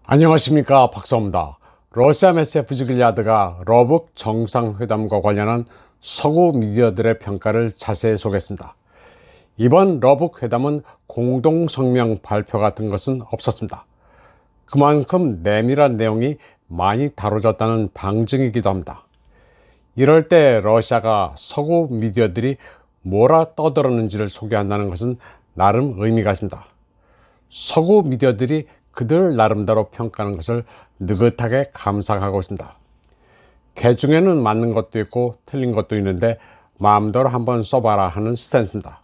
안녕하십니까, 박사입니다. 러시아 매체 부즈길야드가 러북 정상회담과 관련한 서구 미디어들의 평가를 자세히 소개했습니다. 이번 러북 회담은 공동성명 발표 같은 것은 없었습니다. 그만큼 내밀한 내용이 많이 다뤄졌다는 방증이기도 합니다. 이럴 때 러시아가 서구 미디어들이 뭐라 떠들었는지를 소개한다는 것은 나름 의미가 있습니다. 서구 미디어들이 그들 나름대로 평가하는 것을 느긋하게 감상하고 있습니다. 개 중에는 맞는 것도 있고 틀린 것도 있는데 마음대로 한번 써봐라 하는 스탠스입니다.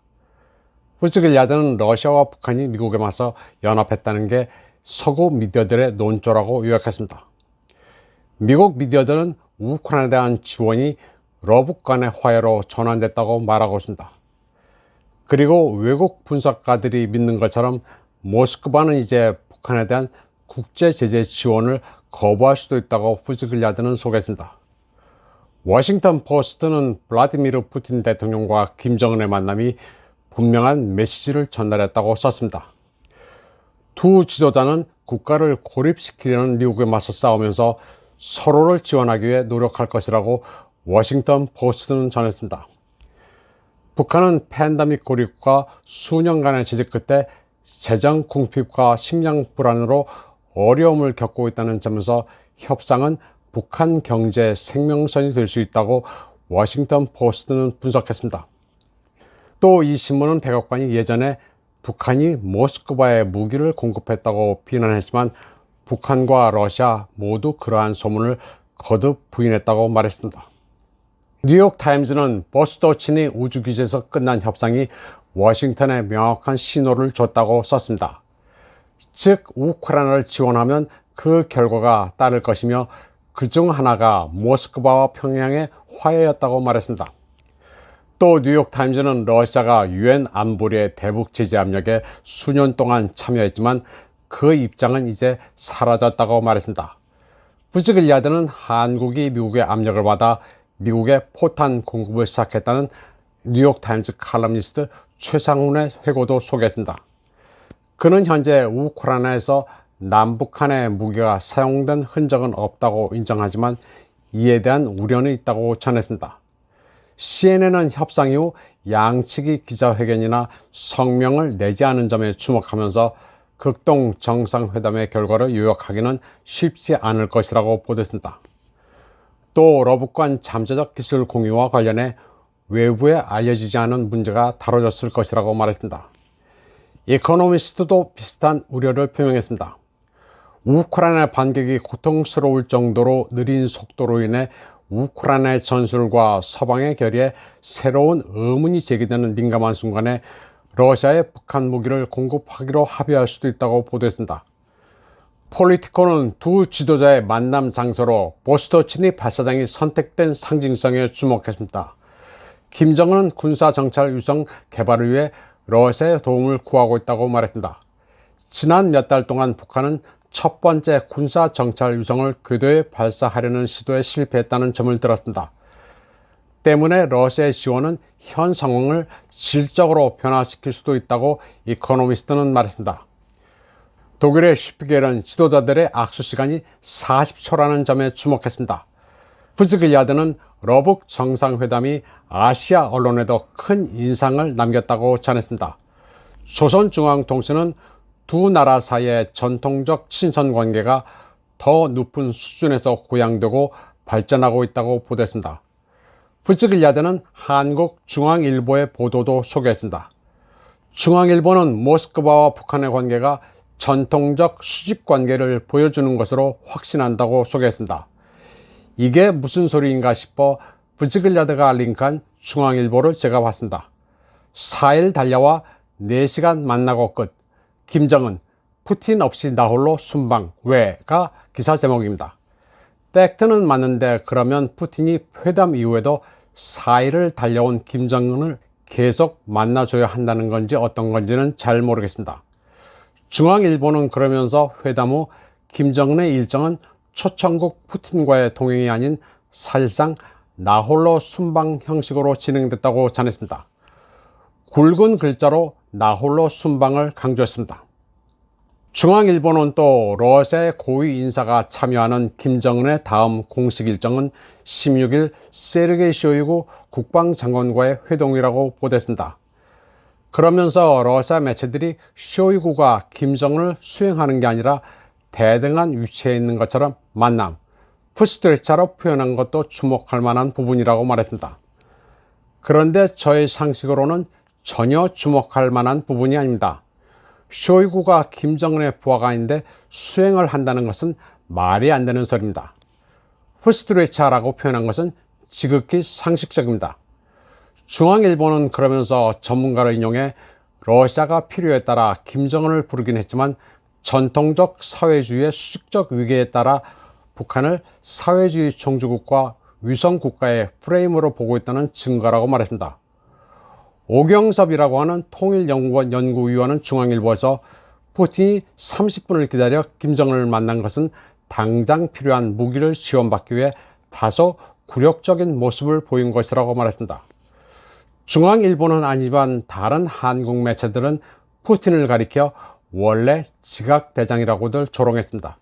부즈길야드는 러시아와 북한이 미국에 맞서 연합했다는 게 서구 미디어들의 논조라고 요약했습니다. 미국 미디어들은 우크라이나에 대한 지원이 러북 간의 화해로 전환됐다고 말하고 있습니다. 그리고 외국 분석가들이 믿는 것처럼 모스크바는 이제 북한에 대한 국제제재 지원을 거부할 수도 있다고 부즈길야드는 소개했습니다. 워싱턴 포스트는 블라디미르 푸틴 대통령과 김정은의 만남이 분명한 메시지를 전달했다고 썼습니다. 두 지도자는 국가를 고립시키려는 미국에 맞서 싸우면서 서로를 지원하기 위해 노력할 것이라고 워싱턴 포스트는 전했습니다. 북한은 팬데믹 고립과 수년간의 제재 끝에 재정 궁핍과 식량 불안으로 어려움을 겪고 있다는 점에서 협상은 북한 경제의 생명선이 될 수 있다고 워싱턴 포스트는 분석했습니다. 또 이 신문은 백악관이 예전에 북한이 모스크바에 무기를 공급했다고 비난했지만 북한과 러시아 모두 그러한 소문을 거듭 부인했다고 말했습니다. 뉴욕타임즈는 보스토친이 우주기지에서 끝난 협상이 워싱턴에 명확한 신호를 줬다고 썼습니다. 즉 우크라이나를 지원하면 그 결과가 따를 것이며 그중 하나가 모스크바와 평양의 화해였다고 말했습니다. 또 뉴욕타임즈는 러시아가 유엔 안보리의 대북 제재 압력에 수년 동안 참여했지만 그 입장은 이제 사라졌다고 말했습니다. 부즈길야드는 한국이 미국의 압력을 받아 미국의 포탄 공급을 시작했다는 뉴욕타임즈 칼럼니스트 최상훈의 회고도 소개했습니다. 그는 현재 우크라이나에서 남북한의 무기가 사용된 흔적은 없다고 인정하지만 이에 대한 우려는 있다고 전했습니다. CNN은 협상 이후 양측이 기자회견이나 성명을 내지 않은 점에 주목하면서 극동 정상회담의 결과를 요약하기는 쉽지 않을 것이라고 보도했습니다. 또 러북 간 잠재적 기술 공유와 관련해 외부에 알려지지 않은 문제가 다뤄졌을 것이라고 말했습니다. 이코노미스트도 비슷한 우려를 표명했습니다. 우크라이나의 반격이 고통스러울 정도로 느린 속도로 인해 우크라이나의 전술과 서방의 결의에 새로운 의문이 제기되는 민감한 순간에 러시아에 북한 무기를 공급하기로 합의할 수도 있다고 보도했습니다. 폴리티코는 두 지도자의 만남 장소로 보스토치니 발사장이 선택된 상징성에 주목했습니다. 김정은은 군사정찰 위성 개발을 위해 러시아의 도움을 구하고 있다고 말했습니다. 지난 몇 달 동안 북한은 첫 번째 군사정찰 위성을 궤도에 발사하려는 시도에 실패했다는 점을 들었습니다. 때문에 러시아의 지원은 현 상황을 질적으로 변화시킬 수도 있다고 이코노미스트는 말했습니다. 독일의 슈피겔은 지도자들의 악수 시간이 40초라는 점에 주목했습니다. 부즈길야드는 러북 정상회담이 아시아 언론에도 큰 인상을 남겼다고 전했습니다. 조선중앙통신은 두 나라 사이의 전통적 친선관계가 더 높은 수준에서 고양되고 발전하고 있다고 보도했습니다. 부즈길야드는 한국중앙일보의 보도도 소개했습니다. 중앙일보는 모스크바와 북한의 관계가 전통적 수직관계를 보여주는 것으로 확신한다고 소개했습니다. 이게 무슨 소리인가 싶어 부즈길야드가 링크한 중앙일보를 제가 봤습니다. 4일 달려와 4시간 만나고 끝. 김정은, 푸틴 없이 나 홀로 순방, 왜가 기사 제목입니다. 팩트는 맞는데 그러면 푸틴이 회담 이후에도 4일을 달려온 김정은을 계속 만나줘야 한다는 건지 어떤 건지는 잘 모르겠습니다. 중앙일보는 그러면서 회담 후 김정은의 일정은 초청국 푸틴과의 동행이 아닌 사실상 나홀로 순방 형식으로 진행됐다고 전했습니다. 굵은 글자로 나홀로 순방을 강조했습니다. 중앙일보는 또 러시아의 고위 인사가 참여하는 김정은의 다음 공식 일정은 16일 세르게이 쇼이구 국방장관과의 회동이라고 보도했습니다. 그러면서 러시아 매체들이 쇼이구가 김정은을 수행하는 게 아니라 대등한 위치에 있는 것처럼 만남, 프스트레차로 표현한 것도 주목할 만한 부분이라고 말했습니다. 그런데 저의 상식으로는 전혀 주목할 만한 부분이 아닙니다. 쇼이구가 김정은의 부하가 아닌데 수행을 한다는 것은 말이 안 되는 소리입니다. 프스트레차라고 표현한 것은 지극히 상식적입니다. 중앙일보는 그러면서 전문가를 인용해 러시아가 필요에 따라 김정은을 부르긴 했지만 전통적 사회주의의 수직적 위계에 따라 북한을 사회주의 종주국과 위성국가의 프레임으로 보고 있다는 증거라고 말했습니다. 오경섭이라고 하는 통일연구원 연구위원은 중앙일보에서 푸틴이 30분을 기다려 김정은을 만난 것은 당장 필요한 무기를 지원받기 위해 다소 굴욕적인 모습을 보인 것이라고 말했습니다. 중앙일보는 아니지만 다른 한국 매체들은 푸틴을 가리켜 원래 지각대장이라고들 조롱했습니다.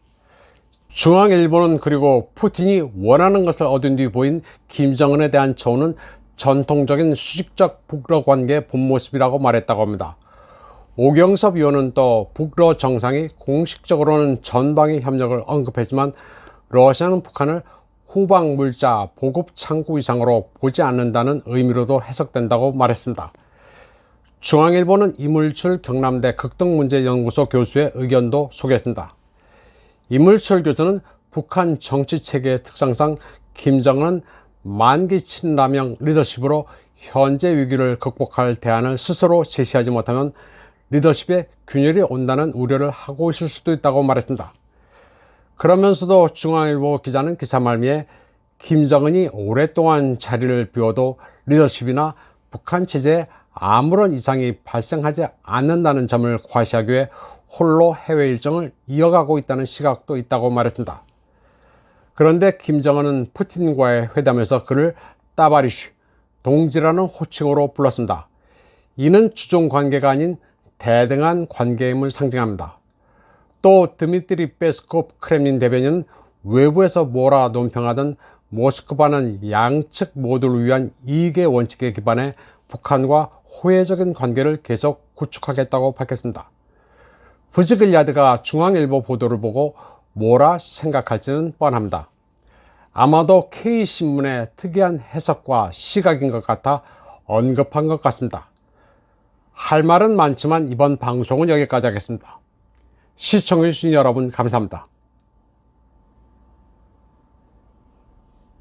중앙일보는 그리고 푸틴이 원하는 것을 얻은 뒤 보인 김정은에 대한 조언은 전통적인 수직적 북러 관계의 본모습이라고 말했다고 합니다. 오경섭 의원은 또 북러 정상이 공식적으로는 전방위 협력을 언급했지만 러시아는 북한을 후방 물자 보급 창구 이상으로 보지 않는다는 의미로도 해석된다고 말했습니다. 중앙일보는 이물출 경남대 극동문제연구소 교수의 의견도 소개했습니다. 이물출 교수는 북한 정치체계의 특성상 김정은은 만기 친라명 리더십으로 현재 위기를 극복할 대안을 스스로 제시하지 못하면 리더십에 균열이 온다는 우려를 하고 있을 수도 있다고 말했습니다. 그러면서도 중앙일보 기자는 기사 말미에 김정은이 오랫동안 자리를 비워도 리더십이나 북한 체제에 아무런 이상이 발생하지 않는다는 점을 과시하기 위해 홀로 해외 일정을 이어가고 있다는 시각도 있다고 말했습니다. 그런데 김정은은 푸틴과의 회담에서 그를 따바리쉬, 동지라는 호칭으로 불렀습니다. 이는 주종 관계가 아닌 대등한 관계임을 상징합니다. 또 드미트리 페스코프 크렘린 대변인은 외부에서 뭐라 논평하든 모스크바는 양측 모두를 위한 이익의 원칙에 기반해 북한과 호혜적인 관계를 계속 구축하겠다고 밝혔습니다. 부즈글야드가 중앙일보 보도를 보고 뭐라 생각할지는 뻔합니다. 아마도 K신문의 특이한 해석과 시각인 것 같아 언급한 것 같습니다. 할 말은 많지만 이번 방송은 여기까지 하겠습니다. 시청해주신 여러분 감사합니다.